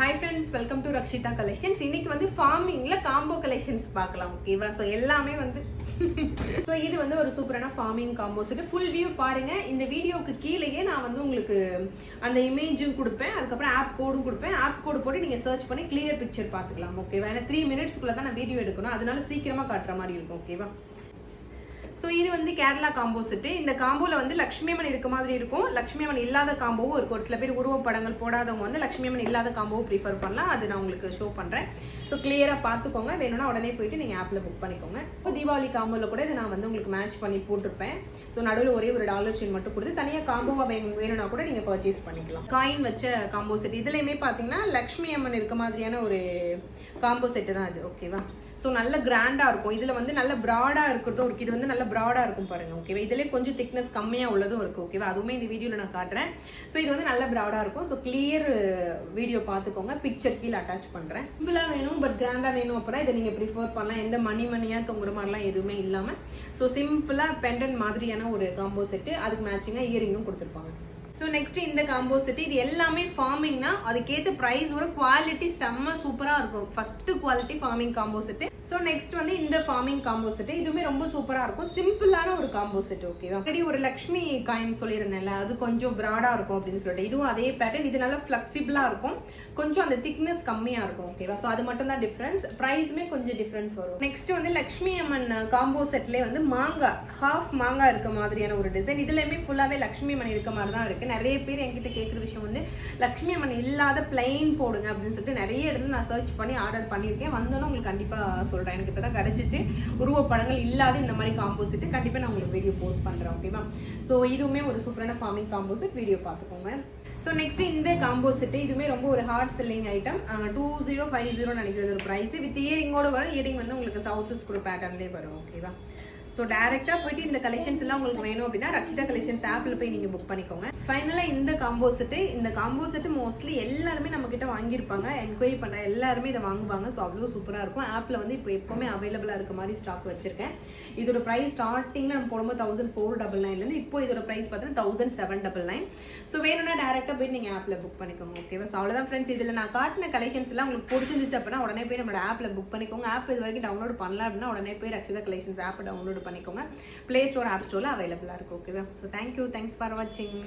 Hi friends, welcome to Rakshita Collections. இன்னைக்கு வந்து ஃபார்மிங்ல combo collections பார்க்கலாம். ஓகேவா? சோ எல்லாமே வந்து சோ இது வந்து ஒரு சூப்பரான forming combo set. Full view பாருங்க. இந்த வீடியோக்கு கீழேயே நான் வந்து உங்களுக்கு அந்த இமேஜும் கொடுப்பேன். அதுக்கு அப்புறம் ஆப் கோடும் கொடுப்பேன். ஆப் கோட் போட்டு நீங்க சர்ச் பண்ணி கிளியர் பிக்சர் பார்த்துக்கலாம். ஓகேவா? ஏன்னா 3 மினிட்ஸ்க்குள்ள தான் நான் வீடியோ எடுக்கணும். அதனால சீக்கிரமா காட்டுற மாதிரி இருக்கும். ஓகேவா? ஸோ இது வந்து கேரளா காம்போ செட்டு. இந்த காம்போவில் வந்து லக்ஷ்மி அம்மன் இருக்க மாதிரி இருக்கும், லக்ஷ்மி அம்மன் இல்லாத காம்போவும் இருக்கும். ஒரு சில பேர் உருவப்படங்கள் போடாதவங்க வந்து லக்ஷ்மி அம்மன் இல்லாத காம்போவும் ப்ரிஃபர் பண்ணலாம். அது நான் உங்களுக்கு ஷோ பண்ணுறேன். ஸோ கிளியராக பார்த்துக்கோங்க. வேணும்னா உடனே போயிட்டு நீங்கள் ஆப்பில் புக் பண்ணிக்கோங்க. இப்போ தீபாவளி காம்போவில் கூட இதை நான் வந்து உங்களுக்கு மேட்ச் பண்ணி போட்டிருப்பேன். ஸோ நடுவில் ஒரே ஒரு டாலர் செயின் மட்டும் கொடுத்து தனியாக காம்போவாக வேணும்னா கூட நீங்கள் பர்ச்சேஸ் பண்ணிக்கலாம். காயின் வச்ச காம்போ செட். இதுலையுமே பார்த்தீங்கன்னா லக்ஷ்மி அம்மன் இருக்க மாதிரியான ஒரு காம்போ செட்டு தான் இது. ஓகேவா? ஸோ நல்ல கிராண்டாக இருக்கும். இதில் வந்து நல்ல ப்ராடாக இருக்கிறதும் இருக்குது. இது வந்து நல்ல ப்ராடாக இருக்கும் பாருங்கள். ஓகேவா? இதிலே கொஞ்சம் திக்னஸ் கம்மியாக உள்ளதும் இருக்குது. ஓகேவா? அதுவுமே இந்த வீடியோவில் நான் காட்டுறேன். ஸோ இது வந்து நல்ல ப்ராடாக இருக்கும். ஸோ கிளியர் வீடியோ பார்த்துக்கோங்க. பிக்சர் கீழே அட்டாச் பண்ணுறேன். சிம்பிளாக வேணும் பட் கிராண்டாக வேணும் அப்படின்னா இதை நீங்கள் ப்ரிஃபர் பண்ணலாம். எந்த மணியாக தொங்குற மாதிரிலாம் எதுவுமே இல்லாமல் ஸோ சிம்பிளாக பெண்டன்ட் மாதிரியான ஒரு காம்போ செட்டு. அதுக்கு மேட்சிங்காக இயரிங்கும் கொடுத்துருப்பாங்க. ஸோ நெக்ஸ்ட் இந்த காம்போ செட்டு. இது எல்லாமே ஃபார்மிங்னா அதுக்கேற்ற ப்ரைஸோட குவாலிட்டி செம்ம சூப்பராக இருக்கும். First quality forming combo set. So next வந்து இந்த ஃபார்மிங் காம்போ செட்டு. இதுவுமே ரொம்ப சூப்பராக இருக்கும். சிம்பிளான ஒரு காம்போ செட். ஓகேவா? ஆல்ரெடி ஒரு லக்ஷ்மி காயின் சொல்லியிருந்தேன்ல, அது கொஞ்சம் ப்ராடாக இருக்கும் அப்படின்னு சொல்லிட்டு இதுவும் அதே பேட்டர்ன். இது நல்லா ஃப்ளெக்சிபிளாக இருக்கும். கொஞ்சம் அந்த திக்னஸ் கம்மியாக இருக்கும். ஓகேவா? ஸோ அது மட்டும் தான் டிஃப்ரென்ஸ். ப்ரைஸுமே கொஞ்சம் டிஃப்ரென்ஸ் வரும். நெக்ஸ்ட் வந்து லக்ஷ்மி அம்மன் காம்போ செட்லேயே வந்து மாங்காய் ஹாஃப் மாங்காய் இருக்க மாதிரியான ஒரு டிசைன். இதுலையுமே ஃபுல்லாகவே லக்ஷ்மி அம்மன் இருக்க மாதிரி தான் இருக்குது. நிறைய பேர் என்கிட்ட கேட்குற விஷயம் வந்து லக்ஷ்மி அம்மன் இல்லாத பிளைன் போடுங்க அப்படின்னு சொல்லிட்டு நிறைய இடத்துல நான் சர்ச் பண்ணி ஆர்டர் பண்ணியிருக்கேன். வந்தோன்னு உங்களுக்கு கண்டிப்பாக சொல்கிறேன். எனக்கு இப்போ தான் கிடச்சிச்சு உருவப்படங்கள் இல்லாத இந்த மாதிரி காம்போ செட்டு. கண்டிப்பாக நான் உங்களுக்கு வீடியோ போஸ்ட் பண்ணுறேன். ஓகேவா? ஸோ இதுவுமே ஒரு சூப்பரான ஃபார்மிங் காம்போ செட். வீடியோ பார்த்துக்கோங்க. ஸோ நெக்ஸ்ட் இந்த காம்போ செட்டு. இதுவுமே ரொம்ப ஒரு ஹார்ட் செல்லிங் ஐட்டம். 2050 நினைக்கிறது ஒரு ப்ரைஸ். வித் இயரிங்கோட வரும். இயரிங் வந்து உங்களுக்கு சவுத் ஸ்க்ரூ பேட்டர்ன்லேயே வரும். ஓகேவா? ஸோ டேரெக்டாக போயிட்டு இந்த கலெக்ஷன்ஸ் எல்லாம் உங்களுக்கு வேணும் அப்படின்னா ரக்ஷிதா கலெக்ஷன்ஸ் ஆப்பில் போய் நீங்கள் புக் பண்ணிக்கோங்க. ஃபைனலாக இந்த காம்போ செட்டு. இந்த காம்போ செட்டு மோஸ்ட்லி எல்லாருமே நம்மக்கிட்ட வாங்கியிருப்பாங்க. என்கொயரி பண்ணுற எல்லாருமே இதை வாங்குவாங்க. ஸோ அவ்வளோ சூப்பராக இருக்கும். ஆப்பில் வந்து இப்போ எப்போவுமே அவைலபிளாக இருக்க மாதிரி ஸ்டாக் வச்சிருக்கேன். இதோட ப்ரைஸ் ஸ்டார்டிங்கில் நம்ம போடும்போது 1499 இப்போ இதோட ப்ரைஸ் பார்த்தீங்கன்னா 1799. ஸோ வேணும்னா டேரெக்டாக போய் நீங்கள் ஆப்பில் புக் பண்ணிக்கோங்க. ஓகேவா? ஸோ அவ்வளோதான் ஃப்ரெண்ட்ஸ். இதில் நான் காட்டின கலெக்ஷன்ஸ் எல்லாம் உங்களுக்கு பிடிச்சிருந்துச்சு அப்படின்னா உடனே போய் நம்மளோட ஆப்பில் புக் பண்ணிக்கோங்க. ஆப் இது வரைக்கும் டவுன்லோட் பண்ணல அப்படின்னா உடனே போய் ரக்ஷிதா கலெக்ஷன்ஸ் ஆப் டவுன்லோட் பண்ணிக்கோங்க. பிளே ஸ்டோர் ஆப் ஸ்டோரில் அவைலபிளாக இருக்கும். ஓகேவா? So thank you. தேங்க்ஸ் ஃபார் வாட்சிங்.